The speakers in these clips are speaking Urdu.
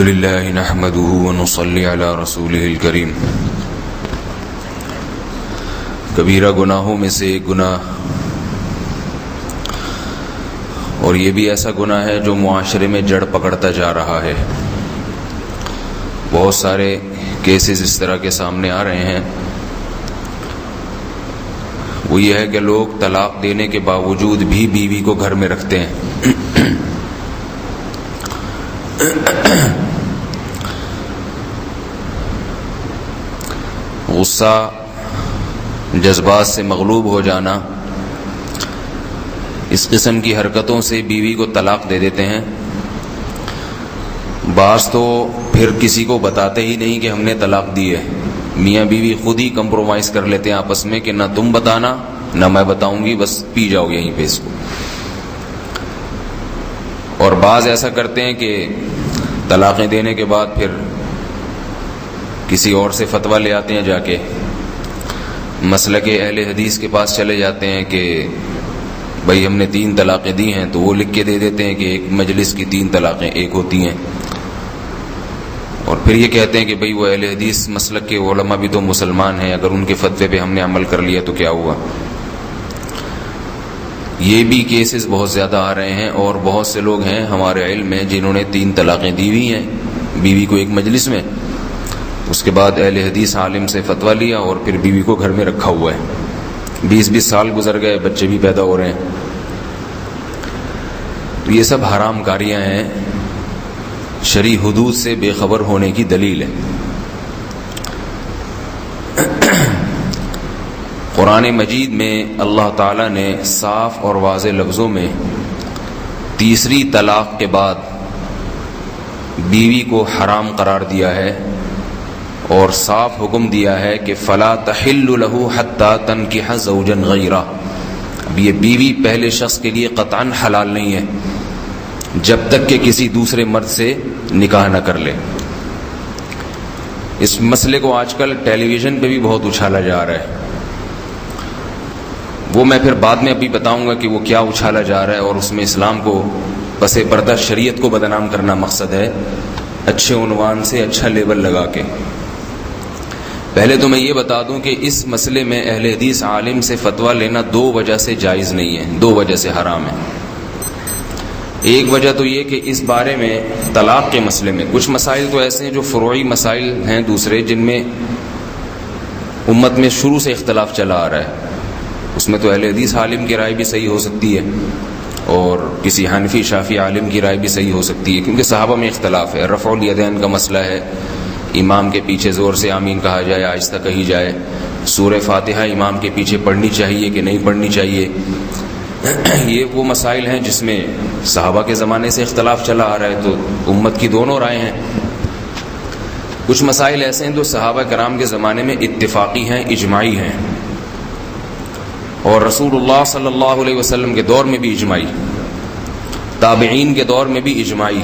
لله نحمده ونصلي على رسوله الكريم۔ کبیرہ گناہوں میں سے ایک گناہ، اور یہ بھی ایسا گناہ ہے جو معاشرے میں جڑ پکڑتا جا رہا ہے۔ بہت سارے کیسز اس طرح کے سامنے آ رہے ہیں۔ وہ یہ ہے کہ لوگ طلاق دینے کے باوجود بھی بیوی کو گھر میں رکھتے ہیں۔ غصہ، جذبات سے مغلوب ہو جانا، اس قسم کی حرکتوں سے بیوی کو طلاق دے دیتے ہیں۔ بعض تو پھر کسی کو بتاتے ہی نہیں کہ ہم نے طلاق دی ہے، میاں بیوی خود ہی کمپرومائز کر لیتے ہیں آپس میں کہ نہ تم بتانا نہ میں بتاؤں گی، بس پی جاؤ یہیں پہ اس کو۔ اور بعض ایسا کرتے ہیں کہ طلاقیں دینے کے بعد پھر کسی اور سے فتویٰ لے آتے ہیں، جا کے مسلک اہل حدیث کے پاس چلے جاتے ہیں کہ بھائی ہم نے 3 طلاقیں دی ہیں، تو وہ لکھ کے دے دیتے ہیں کہ ایک مجلس کی 3 طلاقیں ایک ہوتی ہیں، اور پھر یہ کہتے ہیں کہ بھئی وہ اہل حدیث مسلک کے علماء بھی تو مسلمان ہیں، اگر ان کے فتوے پہ ہم نے عمل کر لیا تو کیا ہوا۔ یہ بھی کیسز بہت زیادہ آ رہے ہیں، اور بہت سے لوگ ہیں ہمارے علم میں جنہوں نے 3 طلاقیں دی ہوئی ہیں بیوی کو ایک مجلس میں، اس کے بعد اہل حدیث عالم سے فتویٰ لیا اور پھر بیوی کو گھر میں رکھا ہوا ہے۔ 20 سال گزر گئے، بچے بھی پیدا ہو رہے ہیں۔ تو یہ سب حرام کاریاں ہیں، شرعی حدود سے بے خبر ہونے کی دلیل ہے۔ قرآن مجید میں اللہ تعالیٰ نے صاف اور واضح لفظوں میں تیسری طلاق کے بعد بیوی کو حرام قرار دیا ہے، اور صاف حکم دیا ہے کہ فلا تحل له حتى تنكح زوجا غیرہ۔ اب یہ بیوی پہلے شخص کے لیے قطعاً حلال نہیں ہے جب تک کہ کسی دوسرے مرد سے نکاح نہ کر لے۔ اس مسئلے کو آج کل ٹیلی ویژن پہ بھی بہت اچھالا جا رہا ہے، وہ میں پھر بعد میں ابھی بتاؤں گا کہ وہ کیا اچھالا جا رہا ہے، اور اس میں اسلام کو پس پردہ شریعت کو بدنام کرنا مقصد ہے، اچھے عنوان سے اچھا لیبل لگا کے۔ پہلے تو میں یہ بتا دوں کہ اس مسئلے میں اہل حدیث عالم سے فتویٰ لینا 2 وجہ سے جائز نہیں ہے، 2 وجہ سے حرام ہے۔ ایک وجہ تو یہ کہ اس بارے میں طلاق کے مسئلے میں کچھ مسائل تو ایسے ہیں جو فروعی مسائل ہیں دوسرے، جن میں امت میں شروع سے اختلاف چلا آ رہا ہے۔ اس میں تو اہل حدیث عالم کی رائے بھی صحیح ہو سکتی ہے، اور کسی حنفی شافعی عالم کی رائے بھی صحیح ہو سکتی ہے، کیونکہ صحابہ میں اختلاف ہے۔ رفع الیدین کا مسئلہ ہے، امام کے پیچھے زور سے آمین کہا جائے، آہستہ کہی جائے، سورہ فاتحہ امام کے پیچھے پڑھنی چاہیے کہ نہیں پڑھنی چاہیے۔ یہ وہ مسائل ہیں جس میں صحابہ کے زمانے سے اختلاف چلا آ رہا ہے، تو امت کی دونوں رائے ہیں۔ کچھ مسائل ایسے ہیں جو صحابہ کرام کے زمانے میں اتفاقی ہیں، اجماعی ہیں، اور رسول اللہ صلی اللہ علیہ وسلم کے دور میں بھی اجماعی، تابعین کے دور میں بھی اجماعی،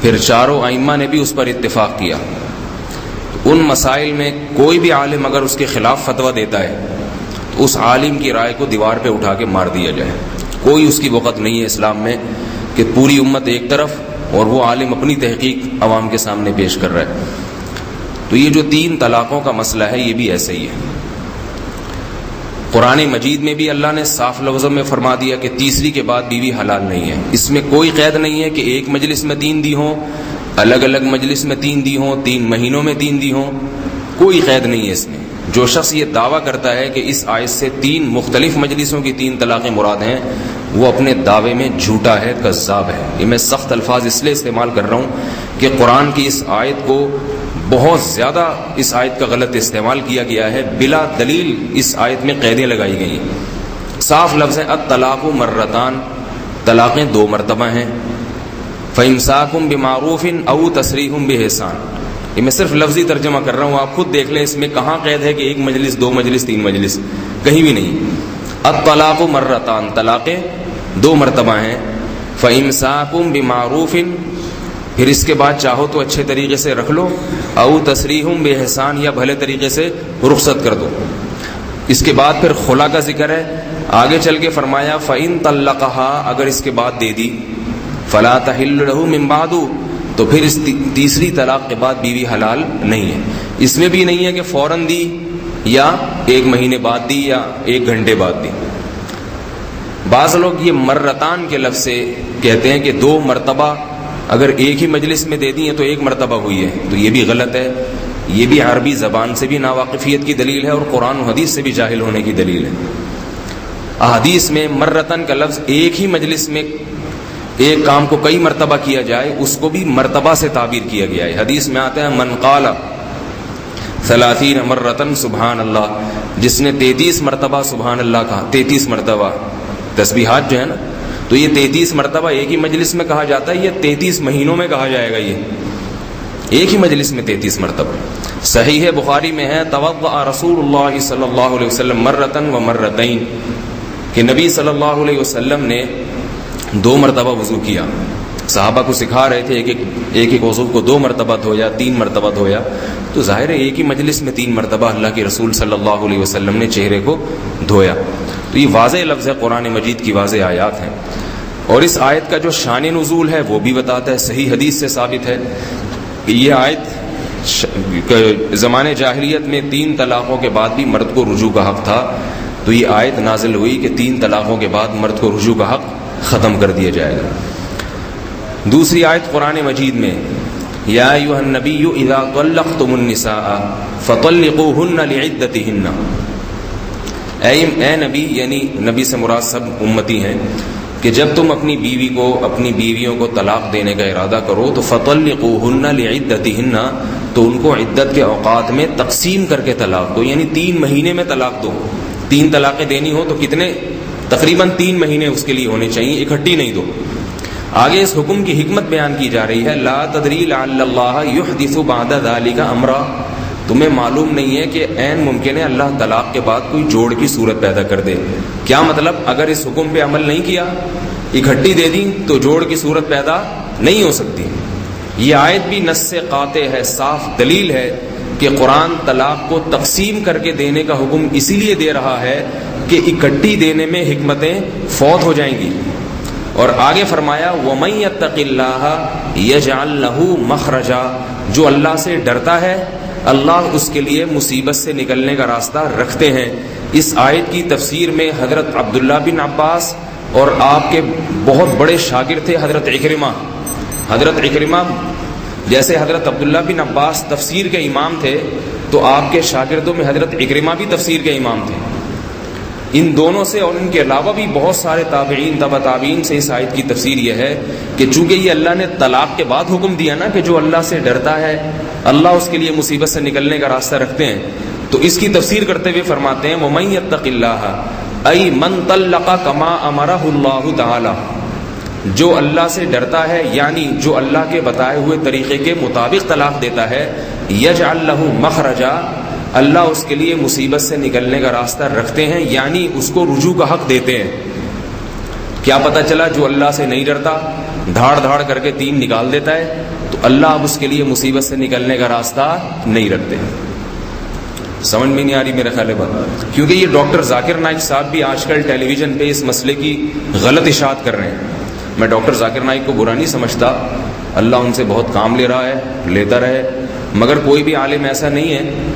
پھر چاروں ائمہ نے بھی اس پر اتفاق کیا۔ ان مسائل میں کوئی بھی عالم اگر اس کے خلاف فتویٰ دیتا ہے تو اس عالم کی رائے کو دیوار پہ اٹھا کے مار دیا جائے۔ کوئی اس کی وقت نہیں ہے اسلام میں کہ پوری امت ایک طرف اور وہ عالم اپنی تحقیق عوام کے سامنے پیش کر رہا ہے۔ تو یہ جو 3 طلاقوں کا مسئلہ ہے یہ بھی ایسا ہی ہے۔ قرآن مجید میں بھی اللہ نے صاف لفظوں میں فرما دیا کہ تیسری کے بعد بیوی حلال نہیں ہے۔ اس میں کوئی قید نہیں ہے کہ ایک مجلس میں 3 دی ہوں، الگ الگ مجلس میں 3 دی ہوں، 3 مہینوں میں 3 دی ہوں، کوئی قید نہیں ہے اس میں۔ جو شخص یہ دعویٰ کرتا ہے کہ اس آیت سے 3 مختلف مجلسوں کی 3 طلاقیں مراد ہیں، وہ اپنے دعوے میں جھوٹا ہے، کذاب ہے۔ یہ میں سخت الفاظ اس لیے استعمال کر رہا ہوں کہ قرآن کی اس آیت کو بہت زیادہ اس آیت کا غلط استعمال کیا گیا ہے، بلا دلیل اس آیت میں قیدیں لگائی گئی ہیں۔ صاف لفظ ہے الطلاق مرتان، طلاقیں 2 مرتبہ ہیں، فَإِمْسَاكٌ بِمَعْرُوفٍ أَوْ تَسْرِيحٌ بِإِحْسَانٍ۔ یہ میں صرف لفظی ترجمہ کر رہا ہوں، آپ خود دیکھ لیں اس میں کہاں قید ہے کہ 1 مجلس، 2 مجلس، 3 مجلس، کہیں بھی نہیں۔ الطلاق مرتان، طلاقیں 2 مرتبہ ہیں، فَإِمْسَاكٌ بِمَعْرُوفٍ، پھر اس کے بعد چاہو تو اچھے طریقے سے رکھ لو، او تسریح بِإِحْسَان، یا بھلے طریقے سے رخصت کر دو۔ اس کے بعد پھر خلا کا ذکر ہے، آگے چل کے فرمایا فَإِن طَلَّقَهَا، اگر اس کے بعد دے دی، فَلَا تَحِلُّ لَهُ مِن بَعْدُ، تو پھر اس تیسری طلاق کے بعد بیوی حلال نہیں ہے. اس میں بھی نہیں ہے کہ فوراً دی یا 1 مہینے بعد دی یا 1 گھنٹے بعد دی. بعض لوگ یہ مرتان کے لفظ سے کہتے ہیں کہ 2 مرتبہ اگر ایک ہی مجلس میں دے دی ہیں تو 1 مرتبہ ہوئی ہے، تو یہ بھی غلط ہے. یہ بھی عربی زبان سے بھی ناواقفیت کی دلیل ہے اور قرآن و حدیث سے بھی جاہل ہونے کی دلیل ہے. احادیث میں مرتن کا لفظ ایک ہی مجلس میں ایک کام کو کئی مرتبہ کیا جائے اس کو بھی مرتبہ سے تعبیر کیا گیا ہے. حدیث میں آتا ہے من قال 30 مرتن سبحان اللہ، جس نے 33 مرتبہ سبحان اللہ کہا. 33 مرتبہ تسبیحات جو ہے نا، تو یہ 33 مرتبہ ایک ہی مجلس میں کہا جاتا ہے. یہ 33 مہینوں میں کہا جائے گا، یہ ایک ہی مجلس میں 33 مرتبہ. صحیح بخاری میں ہے توضأ رسول اللہ صلی اللہ علیہ وسلم مرتن و مرتین، کہ نبی صلی اللہ علیہ وسلم نے 2 مرتبہ وضو کیا. صحابہ کو سکھا رہے تھے ایک وضو کو 2 مرتبہ دھویا، 3 مرتبہ دھویا. تو ظاہر ہے ایک ہی مجلس میں 3 مرتبہ اللہ کے رسول صلی اللہ علیہ وسلم نے چہرے کو دھویا. تو یہ واضح لفظ ہے، قرآن مجید کی واضح آیات ہیں. اور اس آیت کا جو شان نزول ہے وہ بھی بتاتا ہے، صحیح حدیث سے ثابت ہے کہ یہ آیت زمانے جاہلیت میں 3 طلاقوں کے بعد بھی مرد کو رجوع کا حق تھا. تو یہ آیت نازل ہوئی کہ 3 طلاقوں کے بعد مرد کو رجوع کا حق ختم کر دیا جائے گا. دوسری آیت قرآن مجید میں یا ایھا النبی اذا طلقتم النساء فطلقوهن لعدتهن، اے نبی، یعنی نبی سے مراد سب امتی ہیں، کہ جب تم اپنی بیوی کو، اپنی بیویوں کو طلاق دینے کا ارادہ کرو تو فطلقوهن لعدتهن، تو ان کو عدت کے اوقات میں تقسیم کر کے طلاق دو. یعنی 3 مہینے میں طلاق دو. 3 طلاقیں دینی ہو تو کتنے؟ تقریباً 3 مہینے اس کے لیے ہونے چاہیے، اکٹھی نہیں دو. آگے اس حکم کی حکمت بیان کی جا رہی ہے لا تدری لعل اللہ یحدث بعد ذلک امرا، تمہیں معلوم نہیں ہے کہ عین ممکن ہے اللہ طلاق کے بعد کوئی جوڑ کی صورت پیدا کر دے. کیا مطلب؟ اگر اس حکم پہ عمل نہیں کیا، اکٹھی دے دی تو جوڑ کی صورت پیدا نہیں ہو سکتی. یہ آیت بھی نص سے قاطع ہے، صاف دلیل ہے کہ قرآن طلاق کو تقسیم کر کے دینے کا حکم اسی لیے دے رہا ہے کہ اکٹھی دینے میں حکمتیں فوت ہو جائیں گی. اور آگے فرمایا وَمَن يَتَّقِ اللَّهَ يَجْعَل لَّهُ مَخْرَجًا، جو اللہ سے ڈرتا ہے اللہ اس کے لیے مصیبت سے نکلنے کا راستہ رکھتے ہیں. اس آیت کی تفسیر میں حضرت عبداللہ بن عباس اور آپ کے بہت بڑے شاگرد تھے حضرت عکرمہ جیسے حضرت عبداللہ بن عباس تفسیر کے امام تھے تو آپ کے شاگردوں میں حضرت عکرمہ بھی تفسیر کے امام تھے. ان دونوں سے اور ان کے علاوہ بھی بہت سارے تابعین، تبع تابعین سے اس آیت کی تفسیر یہ ہے کہ چونکہ یہ اللہ نے طلاق کے بعد حکم دیا نا کہ جو اللہ سے ڈرتا ہے اللہ اس کے لیے مصیبت سے نکلنے کا راستہ رکھتے ہیں، تو اس کی تفسیر کرتے ہوئے فرماتے ہیں وَمَن يَتَّقِ اللَّهَ أَيْ مَن طَلَّقَ كَمَا أَمَرَهُ اللَّهُ تَعَالَى، جو اللہ سے ڈرتا ہے یعنی جو اللہ کے بتائے ہوئے طریقے کے مطابق طلاق دیتا ہے، يَجْعَل لَّهُ مَخْرَجًا، اللہ اس کے لیے مصیبت سے نکلنے کا راستہ رکھتے ہیں، یعنی اس کو رجوع کا حق دیتے ہیں. کیا پتہ چلا جو اللہ سے نہیں ڈرتا دھاڑ دھاڑ کر کے 3 نکال دیتا ہے تو اللہ اب اس کے لیے مصیبت سے نکلنے کا راستہ نہیں رکھتے. سمجھ میں نہیں آ رہی میرا خیال ہے بات، کیونکہ یہ ڈاکٹر ذاکر نائک صاحب بھی آج کل ٹیلی ویژن پہ اس مسئلے کی غلط اشاعت کر رہے ہیں. میں ڈاکٹر ذاکر نائک کو برا نہیں سمجھتا، اللہ ان سے بہت کام لے رہا ہے، لیتا رہے، مگر کوئی بھی عالم ایسا نہیں ہے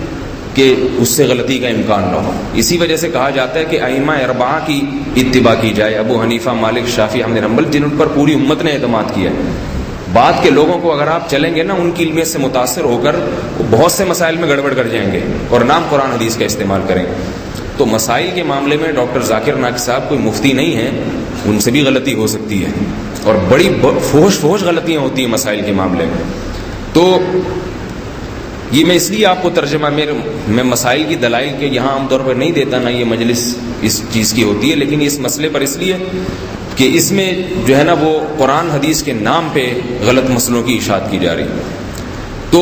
کہ اس سے غلطی کا امکان نہ ہو. اسی وجہ سے کہا جاتا ہے کہ ائمہ 4 کی اتباع کی جائے، ابو حنیفہ، مالک، شافعی، احمد بن حنبل، جن پر پوری امت نے اعتماد کیا ہے. بعد کے لوگوں کو اگر آپ چلیں گے نا ان کی علمیت سے متاثر ہو کر بہت سے مسائل میں گڑبڑ کر جائیں گے اور نام قرآن حدیث کا استعمال کریں گے. تو مسائل کے معاملے میں ڈاکٹر ذاکر نائک صاحب کوئی مفتی نہیں ہیں، ان سے بھی غلطی ہو سکتی ہے اور بڑی فحش غلطیاں ہوتی ہیں مسائل کے معاملے میں. تو یہ میں اس لیے آپ کو ترجمہ میں مسائل کی دلائل کے یہاں عام طور پر نہیں دیتا، نہ یہ مجلس اس چیز کی ہوتی ہے، لیکن اس مسئلے پر اس لیے کہ اس میں جو ہے نا وہ قرآن حدیث کے نام پہ غلط مسئلوں کی اشاعت کی جا رہی ہے. تو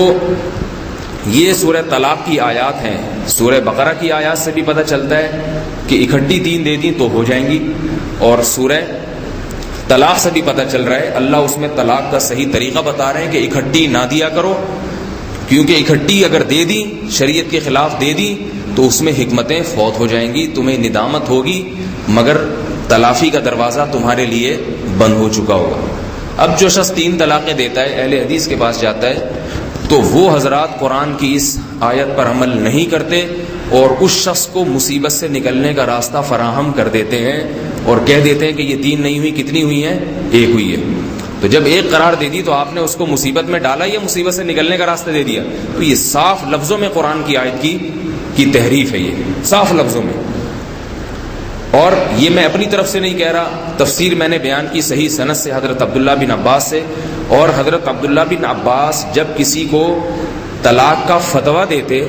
یہ سورہ طلاق کی آیات ہیں. سورہ بقرہ کی آیات سے بھی پتہ چلتا ہے کہ اکٹھی 3 دے دیں تو ہو جائیں گی، اور سورہ طلاق سے بھی پتہ چل رہا ہے اللہ اس میں طلاق کا صحیح طریقہ بتا رہے ہیں کہ اکٹھی نہ دیا کرو، کیونکہ اکٹھی اگر دے دی، شریعت کے خلاف دے دی تو اس میں حکمتیں فوت ہو جائیں گی، تمہیں ندامت ہوگی، مگر تلافی کا دروازہ تمہارے لیے بند ہو چکا ہوگا. اب جو شخص 3 طلاقیں دیتا ہے، اہل حدیث کے پاس جاتا ہے، تو وہ حضرات قرآن کی اس آیت پر عمل نہیں کرتے اور اس شخص کو مصیبت سے نکلنے کا راستہ فراہم کر دیتے ہیں اور کہہ دیتے ہیں کہ یہ 3 نہیں ہوئی، کتنی ہوئی ہیں؟ 1 ہوئی ہے۔ تو جب 1 قرار دے دی تو آپ نے اس کو مصیبت میں ڈالا یا مصیبت سے نکلنے کا راستہ دے دیا؟ تو یہ صاف لفظوں میں قرآن کی آیت کی تحریف ہے، یہ صاف لفظوں میں۔ اور یہ میں اپنی طرف سے نہیں کہہ رہا، تفسیر میں نے بیان کی صحیح سند سے حضرت عبداللہ بن عباس سے، اور حضرت عبداللہ بن عباس جب کسی کو طلاق کا فتویٰ دیتے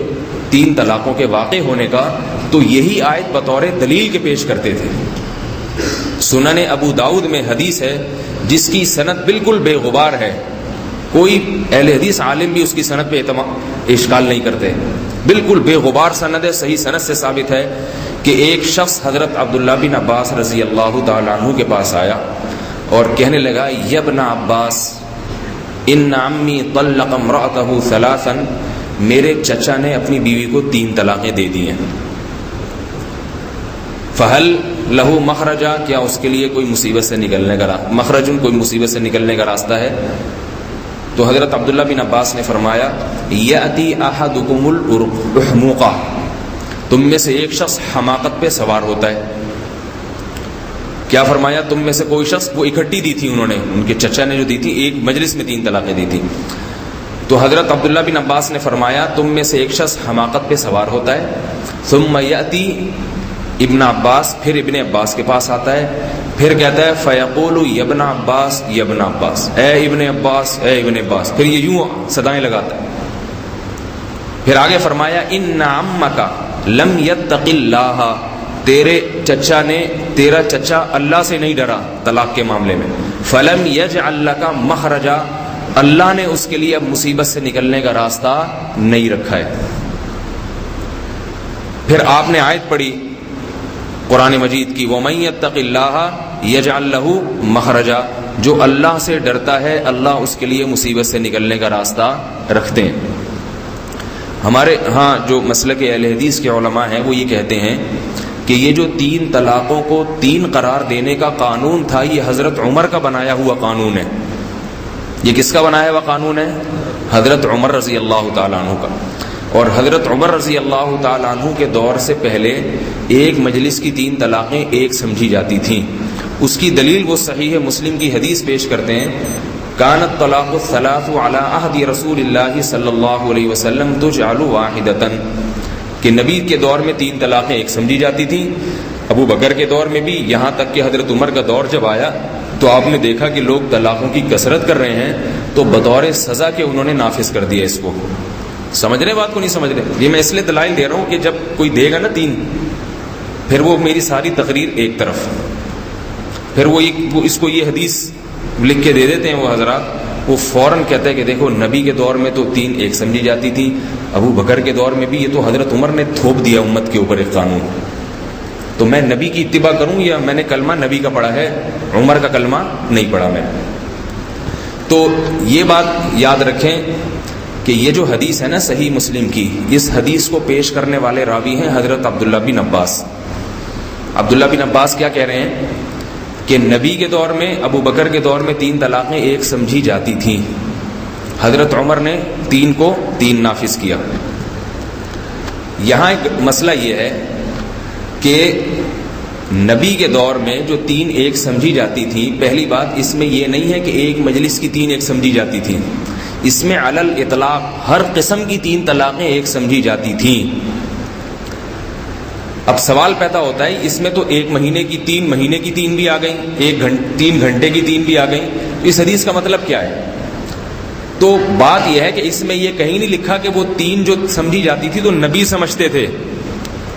3 طلاقوں کے واقع ہونے کا، تو یہی آیت بطور دلیل کے پیش کرتے تھے۔ سنن ابو داؤد میں حدیث ہے جس کی سند بالکل بے غبار ہے، کوئی اہل حدیث عالم بھی اس کی سند پہ اشکال نہیں کرتے، بالکل بے غبار سند ہے، صحیح سند سے ثابت ہے کہ ایک شخص حضرت عبداللہ بن عباس رضی اللہ تعالیٰ عنہ کے پاس آیا اور کہنے لگا، یا ابن عباس ان عمی طلق امرأتہ 3، میرے چچا نے اپنی بیوی کو 3 طلاقیں دے دی ہیں، فہل لہو مخرجا، کیا اس کے لیے کوئی مصیبت سے نکلنے کا مخرج، کوئی مصیبت سے نکلنے کا راستہ ہے؟ تو حضرت عبداللہ بن عباس نے فرمایا، یأتی احدکم الحموقہ، تم میں سے ایک شخص حماقت پہ سوار ہوتا ہے۔ کیا فرمایا؟ تم میں سے کوئی شخص، وہ اکٹھی دی تھی انہوں نے، ان کے چچا نے جو دی تھی، ایک مجلس میں 3 طلاقیں دی تھی۔ تو حضرت عبداللہ بن عباس نے فرمایا، تم میں سے ایک شخص حماقت پہ سوار ہوتا ہے، ثم یأتی ابن عباس، پھر ابن عباس کے پاس آتا ہے، پھر کہتا ہے فیقول یا ابن عباس یا ابن عباس، اے ابن عباس اے ابن عباس، پھر یہ یوں صدائیں لگاتا ہے۔ پھر آگے فرمایا، ان عمک لم یتق اللہ، تیرے چچا نے، تیرا چچا اللہ سے نہیں ڈرا طلاق کے معاملے میں، فلم یجعل لک مخرجا، اللہ نے اس کے لیے اب مصیبت سے نکلنے کا راستہ نہیں رکھا ہے۔ پھر آپ نے آیت پڑھی قرآن مجید کی، وَمَن يَتَّقِ اللَّهَ يَجْعَل لَّهُ مَخْرَجًا، جو اللہ سے ڈرتا ہے اللہ اس کے لیے مصیبت سے نکلنے کا راستہ رکھتے ہیں۔ ہمارے ہاں جو مسلک اہل حدیث کے علماء ہیں وہ یہ کہتے ہیں کہ یہ جو 3 طلاقوں کو 3 قرار دینے کا قانون تھا، یہ حضرت عمر کا بنایا ہوا قانون ہے۔ یہ کس کا بنایا ہوا قانون ہے؟ حضرت عمر رضی اللہ تعالیٰ عنہ کا۔ اور حضرت عمر رضی اللہ تعالیٰ عنہ کے دور سے پہلے ایک مجلس کی 3 طلاقیں ایک سمجھی جاتی تھیں۔ اس کی دلیل وہ صحیح مسلم کی حدیث پیش کرتے ہیں، کانت طلاق الثلاث علی عہد رسول اللہ صلی اللہ علیہ وسلم تجعل واحدۃ، کہ نبی کے دور میں 3 طلاقیں ایک سمجھی جاتی تھیں، ابو بکر کے دور میں بھی، یہاں تک کہ حضرت عمر کا دور جب آیا تو آپ نے دیکھا کہ لوگ طلاقوں کی کثرت کر رہے ہیں، تو بطور سزا کے انہوں نے نافذ کر دیا اس کو۔ سمجھ رہے بات کو نہیں سمجھ رہے؟ یہ میں اس لیے دلائل دے رہا ہوں کہ جب کوئی دے گا نا 3، پھر وہ میری ساری تقریر ایک طرف، پھر وہ اس کو یہ حدیث لکھ کے دے دیتے ہیں وہ حضرات، وہ فوراً کہتا ہے کہ دیکھو نبی کے دور میں تو 3 ایک سمجھی جاتی تھی، ابو بکر کے دور میں بھی، یہ تو حضرت عمر نے تھوپ دیا امت کے اوپر ایک قانون، تو میں نبی کی اتباع کروں یا میں نے کلمہ نبی کا پڑھا ہے، عمر کا کلمہ نہیں پڑھا میں۔ تو یہ بات یاد رکھیں کہ یہ جو حدیث ہے نا صحیح مسلم کی، اس حدیث کو پیش کرنے والے راوی ہیں حضرت عبداللہ بن عباس۔ عبداللہ بن عباس کیا کہہ رہے ہیں کہ نبی کے دور میں، ابو بکر کے دور میں 3 طلاقیں ایک سمجھی جاتی تھیں، حضرت عمر نے 3 کو 3 نافذ کیا۔ یہاں ایک مسئلہ یہ ہے کہ نبی کے دور میں جو 3 ایک سمجھی جاتی تھی، پہلی بات اس میں یہ نہیں ہے کہ ایک مجلس کی 3 ایک سمجھی جاتی تھیں، اس میں علی الاطلاق ہر قسم کی 3 طلاقیں ایک سمجھی جاتی تھیں۔ اب سوال پیدا ہوتا ہے، اس میں تو 1 مہینے کی 3 مہینے کی 3 بھی آ گئیں، 3 گھنٹے کی 3 بھی آ گئیں، اس حدیث کا مطلب کیا ہے؟ تو بات یہ ہے کہ اس میں یہ کہیں نہیں لکھا کہ وہ 3 جو سمجھی جاتی تھی تو نبی سمجھتے تھے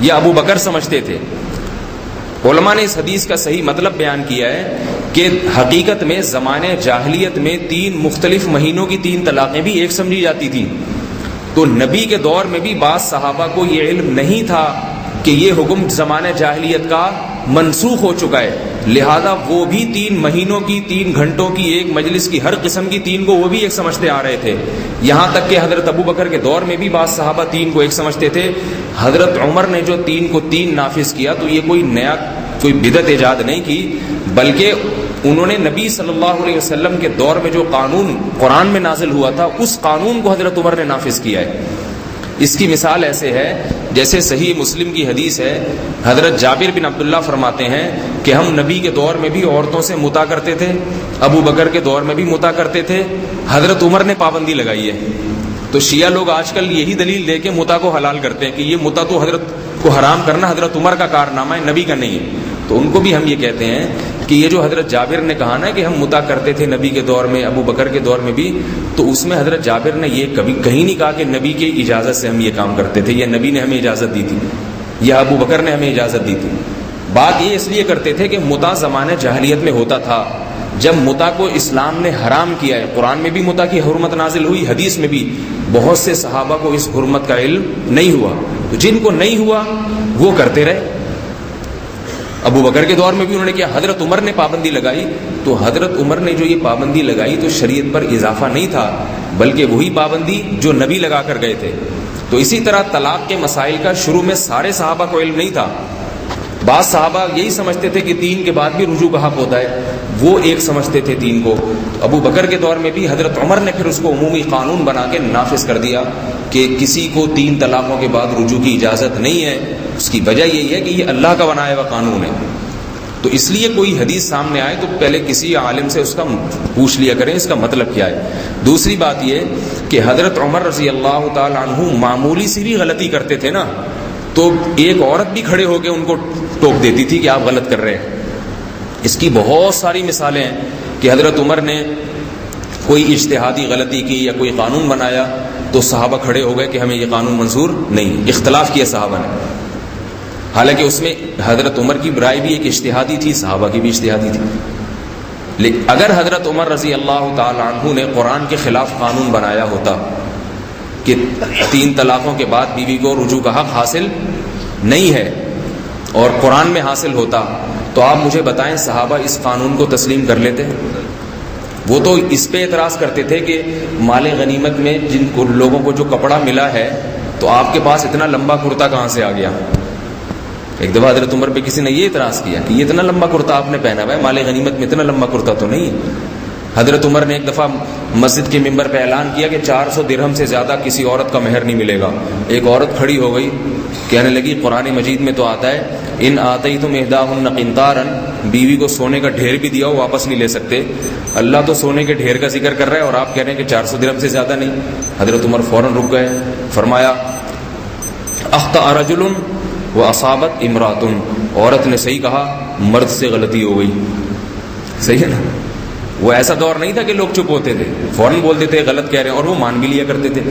یا ابو بکر سمجھتے تھے۔ علماء نے اس حدیث کا صحیح مطلب بیان کیا ہے کہ حقیقت میں زمانے جاہلیت میں 3 مختلف مہینوں کی 3 طلاقیں بھی ایک سمجھی جاتی تھیں، تو نبی کے دور میں بھی بعض صحابہ کو یہ علم نہیں تھا کہ یہ حکم زمانے جاہلیت کا منسوخ ہو چکا ہے، لہذا وہ بھی 3 مہینوں کی 3 گھنٹوں کی ایک مجلس کی ہر قسم کی 3 کو وہ بھی ایک سمجھتے آ رہے تھے، یہاں تک کہ حضرت ابو بکر کے دور میں بھی بعض صحابہ 3 کو ایک سمجھتے تھے۔ حضرت عمر نے جو 3 کو 3 نافذ کیا تو یہ کوئی نیا کوئی بدعت ایجاد نہیں کی، بلکہ انہوں نے نبی صلی اللہ علیہ وسلم کے دور میں جو قانون قرآن میں نازل ہوا تھا اس قانون کو حضرت عمر نے نافذ کیا ہے۔ اس کی مثال ایسے ہے جیسے صحیح مسلم کی حدیث ہے، حضرت جابر بن عبداللہ فرماتے ہیں کہ ہم نبی کے دور میں بھی عورتوں سے متع کرتے تھے، ابو بکر کے دور میں بھی متع کرتے تھے، حضرت عمر نے پابندی لگائی ہے۔ تو شیعہ لوگ آج کل یہی دلیل دے کے متع کو حلال کرتے ہیں کہ یہ متع تو حضرت کو حرام کرنا حضرت عمر کا کارنامہ ہے، نبی کا نہیں ہے۔ تو ان کو بھی ہم یہ کہتے ہیں کہ یہ جو حضرت جابر نے کہا نا کہ ہم متع کرتے تھے نبی کے دور میں، ابو بکر کے دور میں بھی، تو اس میں حضرت جابر نے یہ کبھی کہیں نہیں کہا کہ نبی کی اجازت سے ہم یہ کام کرتے تھے یا نبی نے ہمیں اجازت دی تھی یا ابو بکر نے ہمیں اجازت دی تھی۔ بات یہ اس لیے کرتے تھے کہ متع زمانے جاہلیت میں ہوتا تھا، جب متع کو اسلام نے حرام کیا ہے، قرآن میں بھی متع کی حرمت نازل ہوئی، حدیث میں بھی، بہت سے صحابہ کو اس حرمت کا علم نہیں ہوا، تو جن کو نہیں ہوا وہ کرتے رہے۔ ابو بکر کے دور میں بھی انہوں نے کیا، حضرت عمر نے پابندی لگائی، تو حضرت عمر نے جو یہ پابندی لگائی تو شریعت پر اضافہ نہیں تھا، بلکہ وہی پابندی جو نبی لگا کر گئے تھے۔ تو اسی طرح طلاق کے مسائل کا شروع میں سارے صحابہ کو علم نہیں تھا، بعض صحابہ یہی سمجھتے تھے کہ 3 کے بعد بھی رجوع کا حق ہوتا ہے، وہ ایک سمجھتے تھے 3 کو۔ ابو بکر کے دور میں بھی حضرت عمر نے پھر اس کو عمومی قانون بنا کے نافذ کر دیا کہ کسی کو 3 طلاقوں کے بعد رجوع کی اجازت نہیں ہے۔ اس کی وجہ یہی ہے کہ یہ اللہ کا بنایا ہوا قانون ہے۔ تو اس لیے کوئی حدیث سامنے آئے تو پہلے کسی عالم سے اس کا پوچھ لیا کریں اس کا مطلب کیا ہے۔ دوسری بات یہ کہ حضرت عمر رضی اللہ تعالی عنہ معمولی سی بھی غلطی کرتے تھے نا تو ایک عورت بھی کھڑے ہو کے ان کو ٹوک دیتی تھی کہ آپ غلط کر رہے ہیں۔ اس کی بہت ساری مثالیں ہیں کہ حضرت عمر نے کوئی اجتہادی غلطی کی یا کوئی قانون بنایا تو صحابہ کھڑے ہو گئے کہ ہمیں یہ قانون منظور نہیں، اختلاف کیا صحابہ نے، حالانکہ اس میں حضرت عمر کی رائے بھی ایک اجتہادی تھی، صحابہ کی بھی اجتہادی تھی۔ لیکن اگر حضرت عمر رضی اللہ تعالی عنہ نے قرآن کے خلاف قانون بنایا ہوتا کہ 3 طلاقوں کے بعد بیوی کو رجوع کا حق حاصل نہیں ہے اور قرآن میں حاصل ہوتا تو آپ مجھے بتائیں صحابہ اس قانون کو تسلیم کر لیتے؟ وہ تو اس پہ اعتراض کرتے تھے کہ مال غنیمت میں جن کو لوگوں کو جو کپڑا ملا ہے تو آپ کے پاس اتنا لمبا کرتا کہاں سے آ گیا؟ ایک دفعہ حضرت عمر پہ کسی نے یہ اعتراض کیا کہ یہ اتنا لمبا کرتا آپ نے پہنا ہوا ہے، مال غنیمت میں اتنا لمبا کرتا تو نہیں ہے۔ حضرت عمر نے ایک دفعہ مسجد کے ممبر پہ اعلان کیا کہ 400 درہم سے زیادہ کسی عورت کا مہر نہیں ملے گا۔ ایک عورت کھڑی ہو گئی کہنے لگی قرآن مجید میں تو آتا ہے ان آتیتم احداہن قنطارا، بیوی کو سونے کا ڈھیر بھی دیا ہو واپس نہیں لے سکتے، اللہ تو سونے کے ڈھیر کا ذکر کر رہا ہے اور آپ کہہ رہے ہیں کہ 400 درہم سے زیادہ نہیں۔ حضرت عمر فوراً رک گئے، فرمایا اخطأ رجل واصابت امرأۃ، عورت نے صحیح کہا مرد سے غلطی ہو گئی۔ صحیح ہے نا؟ وہ ایسا دور نہیں تھا کہ لوگ چپ ہوتے تھے، فوراً بول دیتے غلط کہہ رہے ہیں، اور وہ مان بھی لیا کرتے تھے۔